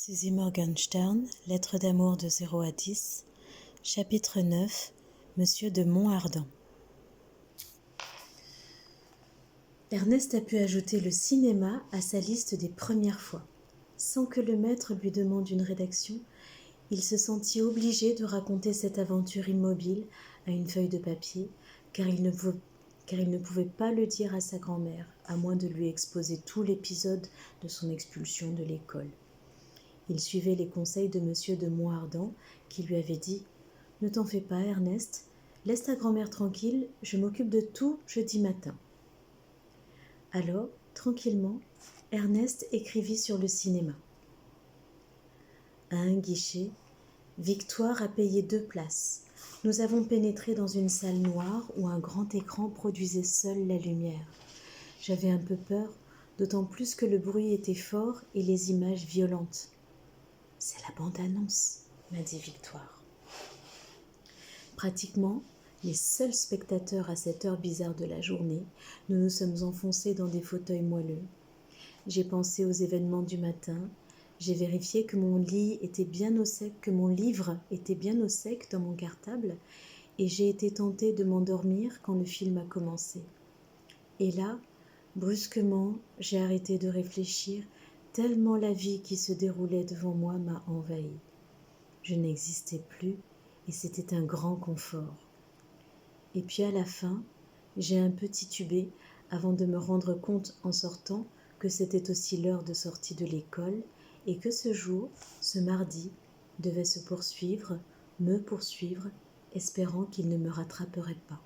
Suzy Morgenstern, Lettre d'amour de 0 à 10, chapitre 9, Monsieur de Montardin. Ernest a pu ajouter le cinéma à sa liste des premières fois. Sans que le maître lui demande une rédaction, il se sentit obligé de raconter cette aventure immobile à une feuille de papier, car il ne pouvait pas le dire à sa grand-mère, à moins de lui exposer tout l'épisode de son expulsion de l'école. Il suivait les conseils de Monsieur de Montardin, qui lui avait dit « Ne t'en fais pas, Ernest, laisse ta grand-mère tranquille, je m'occupe de tout jeudi matin. » Alors, tranquillement, Ernest écrivit sur le cinéma. À un guichet, Victoire a payé 2 places. Nous avons pénétré dans une salle noire où un grand écran produisait seul la lumière. J'avais un peu peur, d'autant plus que le bruit était fort et les images violentes. « C'est la bande-annonce », m'a dit Victoire. Pratiquement, les seuls spectateurs à cette heure bizarre de la journée, nous nous sommes enfoncés dans des fauteuils moelleux. J'ai pensé aux événements du matin, j'ai vérifié que mon lit était bien au sec, que mon livre était bien au sec dans mon cartable, et j'ai été tentée de m'endormir quand le film a commencé. Et là, brusquement, j'ai arrêté de réfléchir, tellement la vie qui se déroulait devant moi m'a envahi. Je n'existais plus, et c'était un grand confort. Et puis à la fin, j'ai un peu titubé avant de me rendre compte en sortant que c'était aussi l'heure de sortie de l'école et que ce jour, ce mardi, devait me poursuivre, espérant qu'il ne me rattraperait pas.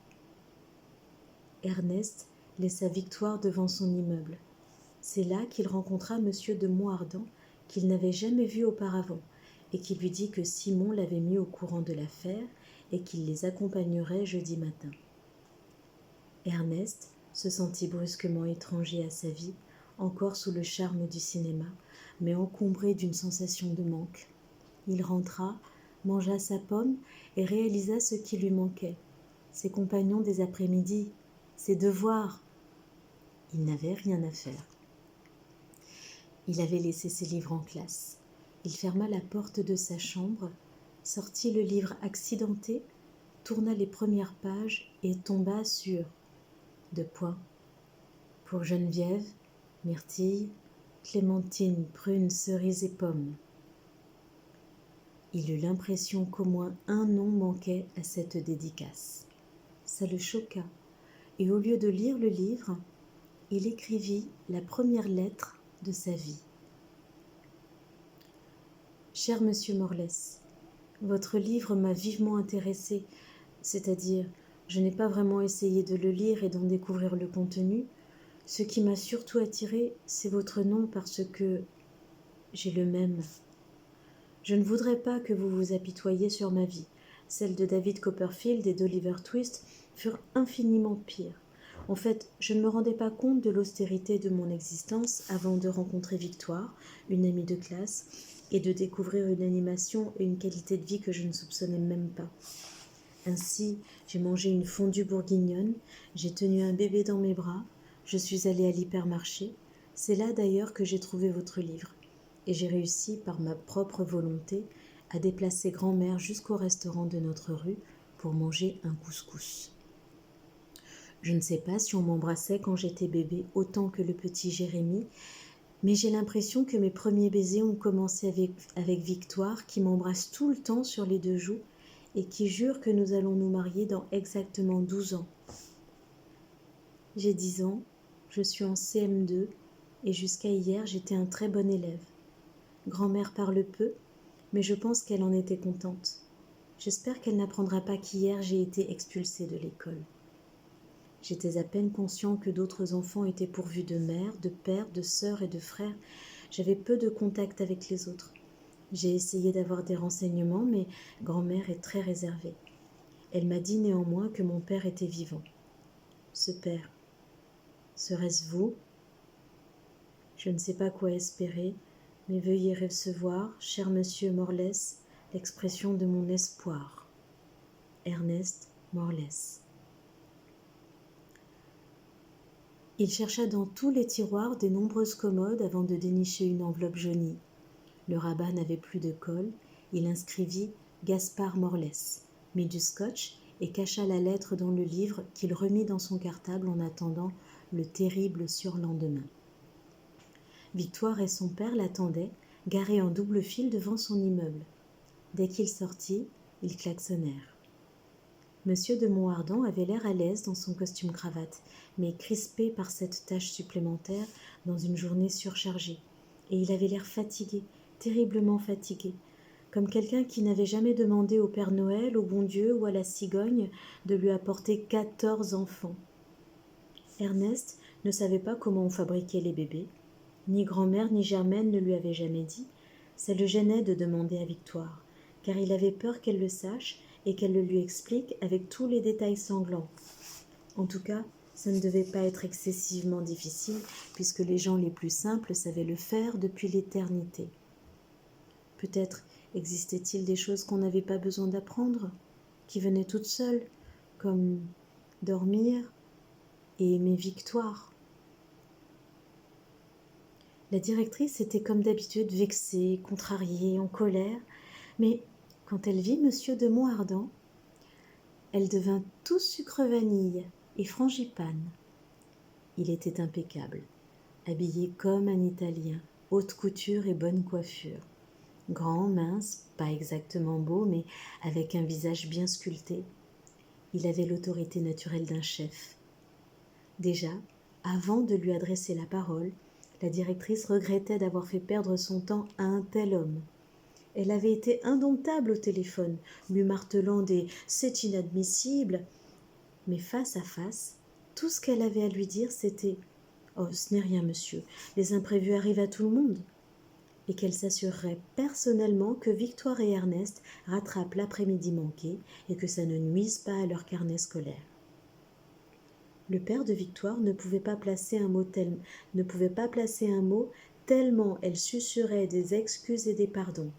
Ernest laissa Victoire devant son immeuble. C'est là qu'il rencontra Monsieur de Montardin, qu'il n'avait jamais vu auparavant, et qui lui dit que Simon l'avait mis au courant de l'affaire et qu'il les accompagnerait jeudi matin. Ernest se sentit brusquement étranger à sa vie, encore sous le charme du cinéma, mais encombré d'une sensation de manque. Il rentra, mangea sa pomme et réalisa ce qui lui manquait. Ses compagnons des après-midi, ses devoirs. Il n'avait rien à faire. Il avait laissé ses livres en classe. Il ferma la porte de sa chambre, sortit le livre accidenté, tourna les premières pages et tomba sur pour Geneviève, myrtille, clémentine, prune, cerise et pomme. Il eut l'impression qu'au moins un nom manquait à cette dédicace. Ça le choqua, et au lieu de lire le livre, il écrivit la première lettre de sa vie. Cher Monsieur Morlès, votre livre m'a vivement intéressé, c'est-à-dire, je n'ai pas vraiment essayé de le lire et d'en découvrir le contenu. Ce qui m'a surtout attiré, c'est votre nom parce que j'ai le même. Je ne voudrais pas que vous vous apitoyiez sur ma vie. Celles de David Copperfield et d'Oliver Twist furent infiniment pires. En fait, je ne me rendais pas compte de l'austérité de mon existence avant de rencontrer Victoire, une amie de classe, et de découvrir une animation et une qualité de vie que je ne soupçonnais même pas. Ainsi, j'ai mangé une fondue bourguignonne, j'ai tenu un bébé dans mes bras, je suis allée à l'hypermarché. C'est là d'ailleurs que j'ai trouvé votre livre. Et j'ai réussi, par ma propre volonté, à déplacer grand-mère jusqu'au restaurant de notre rue pour manger un couscous. Je ne sais pas si on m'embrassait quand j'étais bébé autant que le petit Jérémie, mais j'ai l'impression que mes premiers baisers ont commencé avec Victoire, qui m'embrasse tout le temps sur les 2 joues et qui jure que nous allons nous marier dans exactement 12 ans. J'ai 10 ans, je suis en CM2 et jusqu'à hier j'étais un très bon élève. Grand-mère parle peu, mais je pense qu'elle en était contente. J'espère qu'elle n'apprendra pas qu'hier j'ai été expulsée de l'école. J'étais à peine conscient que d'autres enfants étaient pourvus de mères, de pères, de sœurs et de frères. J'avais peu de contact avec les autres. J'ai essayé d'avoir des renseignements, mais grand-mère est très réservée. Elle m'a dit néanmoins que mon père était vivant. Ce père, serait-ce vous ? Je ne sais pas quoi espérer, mais veuillez recevoir, cher monsieur Morlès, l'expression de mon espoir. Ernest Morlès. Il chercha dans tous les tiroirs des nombreuses commodes avant de dénicher une enveloppe jaunie. Le rabbin n'avait plus de colle, il inscrivit Gaspard Morlès, mit du scotch et cacha la lettre dans le livre qu'il remit dans son cartable en attendant le terrible surlendemain. Victoire et son père l'attendaient, garés en double file devant son immeuble. Dès qu'il sortit, ils klaxonnèrent. Monsieur de Montardon avait l'air à l'aise dans son costume cravate, mais crispé par cette tâche supplémentaire dans une journée surchargée. Et il avait l'air fatigué, terriblement fatigué, comme quelqu'un qui n'avait jamais demandé au Père Noël, au bon Dieu ou à la cigogne de lui apporter 14 enfants. Ernest ne savait pas comment on fabriquait les bébés. Ni grand-mère ni Germaine ne lui avaient jamais dit. Ça le gênait de demander à Victoire, car il avait peur qu'elle le sache et qu'elle le lui explique avec tous les détails sanglants. En tout cas, ça ne devait pas être excessivement difficile, puisque les gens les plus simples savaient le faire depuis l'éternité. Peut-être existait-il des choses qu'on n'avait pas besoin d'apprendre, qui venaient toutes seules, comme dormir et aimer Victoire. La directrice était comme d'habitude vexée, contrariée, en colère, mais quand elle vit Monsieur de Montardon, elle devint tout sucre-vanille et frangipane. Il était impeccable, habillé comme un Italien, haute couture et bonne coiffure. Grand, mince, pas exactement beau, mais avec un visage bien sculpté. Il avait l'autorité naturelle d'un chef. Déjà, avant de lui adresser la parole, la directrice regrettait d'avoir fait perdre son temps à un tel homme. Elle avait été indomptable au téléphone, lui martelant des « c'est inadmissible », mais face à face, tout ce qu'elle avait à lui dire, c'était « oh, ce n'est rien, monsieur, les imprévus arrivent à tout le monde », et qu'elle s'assurerait personnellement que Victoire et Ernest rattrapent l'après-midi manqué et que ça ne nuise pas à leur carnet scolaire. Le père de Victoire ne pouvait pas placer un mot tellement elle susurrait des excuses et des pardons.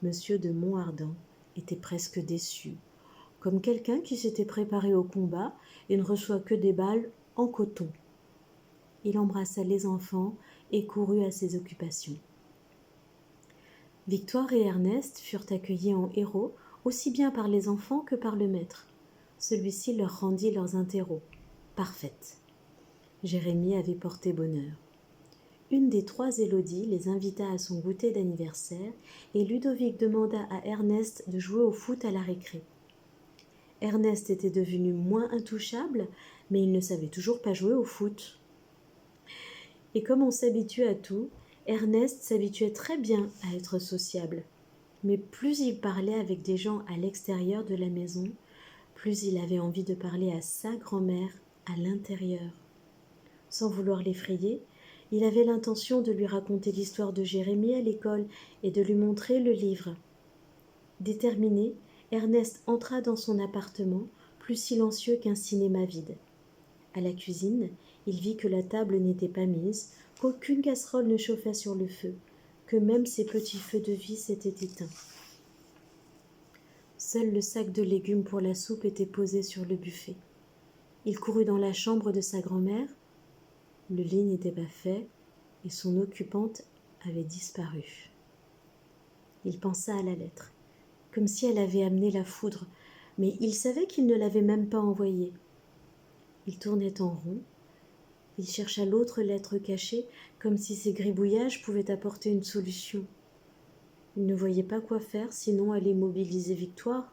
Monsieur de Montardon était presque déçu, comme quelqu'un qui s'était préparé au combat et ne reçoit que des balles en coton. Il embrassa les enfants et courut à ses occupations. Victoire et Ernest furent accueillis en héros aussi bien par les enfants que par le maître. Celui-ci leur rendit leurs interros. Parfaites. Jérémie avait porté bonheur. Une des 3 Élodie les invita à son goûter d'anniversaire et Ludovic demanda à Ernest de jouer au foot à la récré. Ernest était devenu moins intouchable, mais il ne savait toujours pas jouer au foot. Et comme on s'habitue à tout, Ernest s'habituait très bien à être sociable. Mais plus il parlait avec des gens à l'extérieur de la maison, plus il avait envie de parler à sa grand-mère à l'intérieur. Sans vouloir l'effrayer, il avait l'intention de lui raconter l'histoire de Jérémie à l'école et de lui montrer le livre. Déterminé, Ernest entra dans son appartement, plus silencieux qu'un cinéma vide. À la cuisine, il vit que la table n'était pas mise, qu'aucune casserole ne chauffait sur le feu, que même ses petits feux de vie s'étaient éteints. Seul le sac de légumes pour la soupe était posé sur le buffet. Il courut dans la chambre de sa grand-mère. Le lit n'était pas fait et son occupante avait disparu. Il pensa à la lettre, comme si elle avait amené la foudre, mais il savait qu'il ne l'avait même pas envoyée. Il tournait en rond. Il chercha l'autre lettre cachée, comme si ces gribouillages pouvaient apporter une solution. Il ne voyait pas quoi faire, sinon aller mobiliser Victoire,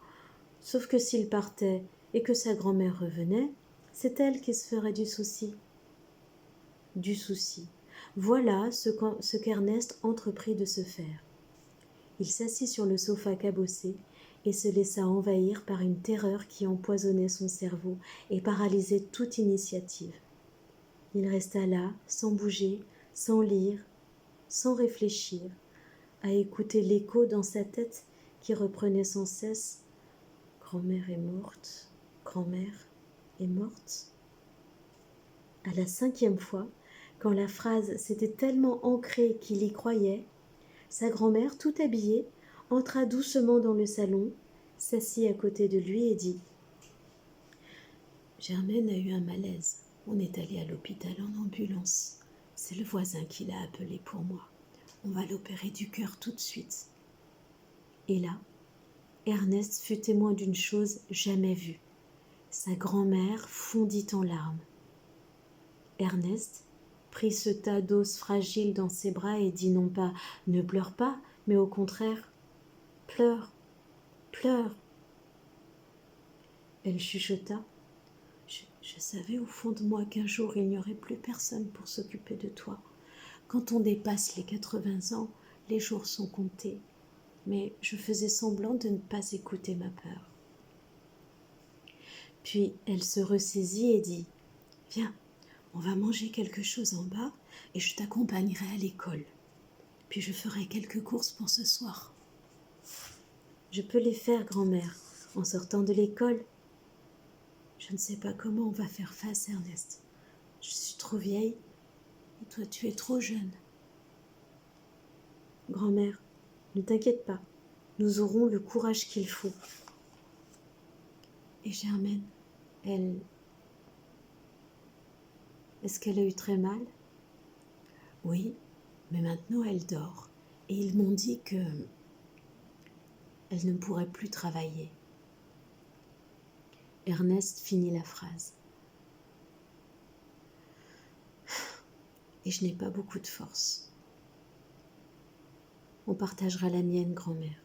sauf que s'il partait et que sa grand-mère revenait, c'est elle qui se ferait du souci. Du souci. Voilà ce qu'Ernest entreprit de se faire. Il s'assit sur le sofa cabossé et se laissa envahir par une terreur qui empoisonnait son cerveau et paralysait toute initiative. Il resta là, sans bouger, sans lire, sans réfléchir, à écouter l'écho dans sa tête qui reprenait sans cesse « Grand-mère est morte, grand-mère est morte ». À la 5e fois, quand la phrase s'était tellement ancrée qu'il y croyait, sa grand-mère, tout habillée, entra doucement dans le salon, s'assit à côté de lui et dit « Germaine a eu un malaise. On est allé à l'hôpital en ambulance. C'est le voisin qui l'a appelé pour moi. On va l'opérer du cœur tout de suite. » Et là, Ernest fut témoin d'une chose jamais vue. Sa grand-mère fondit en larmes. Ernest prit ce tas d'os fragile dans ses bras et dit non pas « Ne pleure pas », mais au contraire « Pleure, pleure ». Elle chuchota « Je savais au fond de moi qu'un jour il n'y aurait plus personne pour s'occuper de toi. Quand on dépasse les 80 ans, les jours sont comptés. Mais je faisais semblant de ne pas écouter ma peur. » Puis elle se ressaisit et dit « Viens, on va manger quelque chose en bas et je t'accompagnerai à l'école. Puis je ferai quelques courses pour ce soir. »« Je peux les faire, grand-mère, en sortant de l'école. »« Je ne sais pas comment on va faire face, Ernest. Je suis trop vieille et toi tu es trop jeune. »« Grand-mère, ne t'inquiète pas, nous aurons le courage qu'il faut. » Et Germaine, est-ce qu'elle a eu très mal ? Oui, mais maintenant elle dort. Et ils m'ont dit que elle ne pourrait plus travailler. Ernest finit la phrase. Et je n'ai pas beaucoup de force. On partagera la mienne, grand-mère.